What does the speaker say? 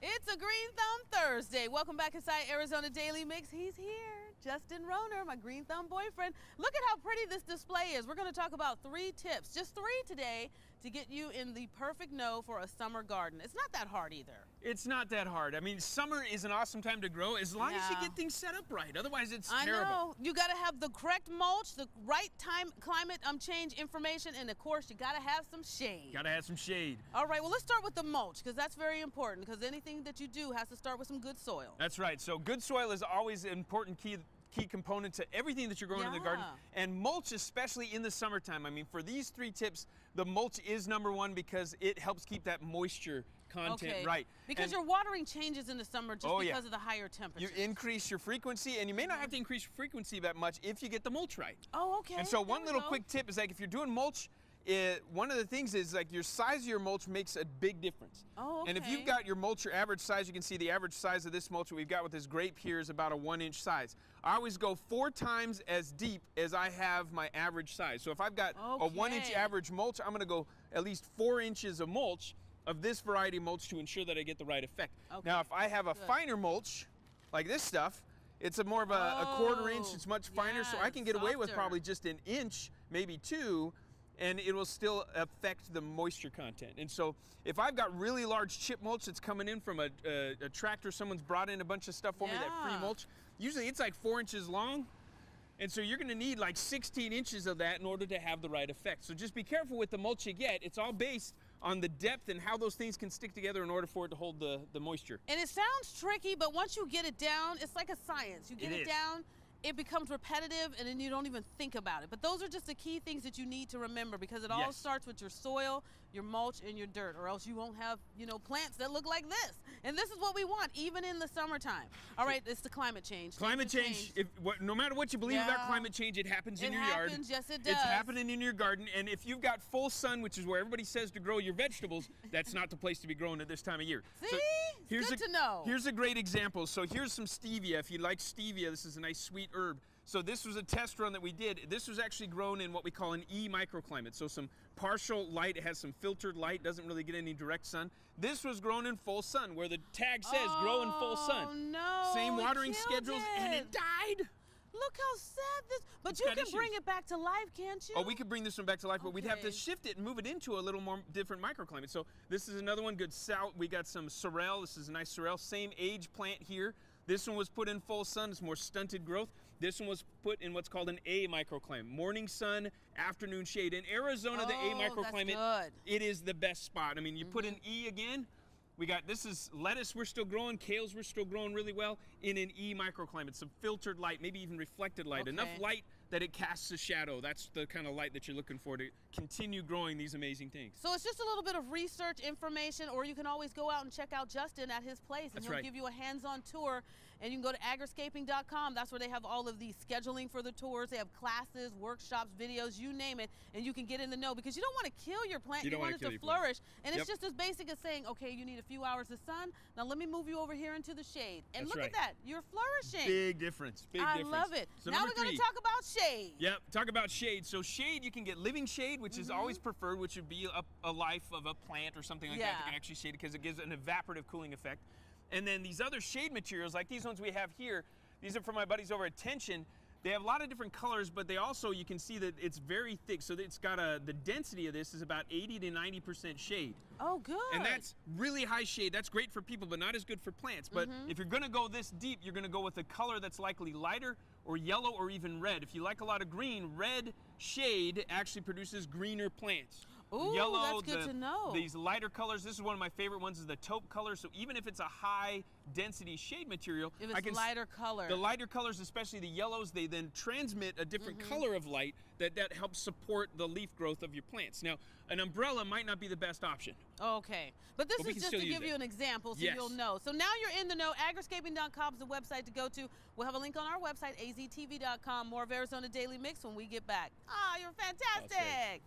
It's a Green Thumb Thursday. Welcome back inside Arizona Daily Mix. He's here, Justin Rohner, my Green Thumb boyfriend. Look at how pretty this display is. We're going to talk about 3 tips, just 3 today, to get you in the perfect no for a summer garden. It's not that hard either. It's not that hard. I mean, summer is an awesome time to grow as long as you get things set up right. Otherwise, it's terrible. I know. You got to have the correct mulch, the right climate change information, and of course, you got to have some shade. Got to have some shade. All right, well, let's start with the mulch because that's very important because anything that you do has to start with some good soil. That's right. So good soil is always an important key component to everything that you're growing in the garden, and mulch, especially in the summertime. I mean, for these 3 tips, the mulch is number 1 because it helps keep that moisture content right. Because your watering changes in the summer just because of the higher temperatures. You increase your frequency, and you may not have to increase your frequency that much if you get the mulch right. Oh, okay. And so one little quick tip is like if you're doing mulch, one of the things is like your size of your mulch makes a big difference. Oh, okay. And if you've got your mulch, your average size, you can see the average size of this mulch that we've got with this grape here is about a 1-inch size. I always go 4 times as deep as I have my average size. So if I've got a 1-inch average mulch, I'm gonna go at least 4 inches of mulch of this variety of mulch to ensure that I get the right effect. Okay. Now, if I have a finer mulch, like this stuff, it's a more of a 1/4 inch, it's much finer, so I can get away with probably just 1 inch, maybe 2, and it will still affect the moisture content. And so if I've got really large chip mulch that's coming in from a tractor, someone's brought in a bunch of stuff for me, that free mulch, usually it's like 4 inches long. And so you're gonna need like 16 inches of that in order to have the right effect. So just be careful with the mulch you get. It's all based on the depth and how those things can stick together in order for it to hold the moisture. And it sounds tricky, but once you get it down, it's like a science. You get it down, it becomes repetitive, and then you don't even think about it. But those are just the key things that you need to remember because it all starts with your soil, your mulch, and your dirt, or else you won't have, plants that look like this. And this is what we want, even in the summertime. All right, it's the climate change. Climate change, no matter what you believe about climate change, it happens in your yard. It happens, yes it does. It's happening in your garden, and if you've got full sun, which is where everybody says to grow your vegetables, that's not the place to be growing at this time of year. See? So it's good to know. Here's a great example. So here's some stevia. If you like stevia, this is a nice sweet herb. So this was a test run that we did. This was actually grown in what we call an E microclimate. So some partial light, it has some filtered light, doesn't really get any direct sun. This was grown in full sun, where the tag says grow in full sun. Oh no, same watering schedules, and it died. Look how sad this, but you can bring it back to life, can't you? Oh, we could bring this one back to life, but we'd have to shift it and move it into a little more different microclimate. So this is another one, good south. We got some sorrel. This is a nice sorrel, same age plant here. This one was put in full sun, it's more stunted growth. This one was put in what's called an A microclimate, morning sun, afternoon shade. In Arizona, the A microclimate, it is the best spot. I mean, you put an E again, we got, this is lettuce we're still growing, kales we're still growing really well in an E microclimate, some filtered light, maybe even reflected light, enough light that it casts a shadow. That's the kind of light that you're looking for to continue growing these amazing things. So it's just a little bit of research information, or you can always go out and check out Justin at his place, and he'll give you a hands-on tour, and you can go to AZDM.com. That's where they have all of the scheduling for the tours. They have classes, workshops, videos, you name it, and you can get in the know because you don't want to kill your plant, you want it to flourish. And it's just as basic as saying, okay, you need a few hours of sun, now let me move you over here into the shade. And look at that, you're flourishing. Big difference, big difference. I love it. So now we're going to talk about shade. Yep, talk about shade. So shade, you can get living shade, which is always preferred, which would be a life of a plant or something like that can actually shade it because it gives an evaporative cooling effect. And then these other shade materials, like these ones we have here, these are from my buddies over at Tension. They have a lot of different colors, but they also, you can see that it's very thick. So it's got the density of this is about 80 to 90% shade. Oh, good. And that's really high shade. That's great for people, but not as good for plants. But if you're gonna go this deep, you're gonna go with a color that's likely lighter or yellow or even red. If you like a lot of green, red shade actually produces greener plants. Ooh, yellow, that's good to know. These lighter colors, this is one of my favorite ones, is the taupe color. So even if it's a high density shade material, if it's lighter color. The lighter colors, especially the yellows, they then transmit a different color of light that helps support the leaf growth of your plants. Now, an umbrella might not be the best option. Okay, but this is just to give you an example so you'll know. So now you're in the know. AZDM.com is the website to go to. We'll have a link on our website, AZTV.com. More of Arizona Daily Mix when we get back. Ah, you're fantastic.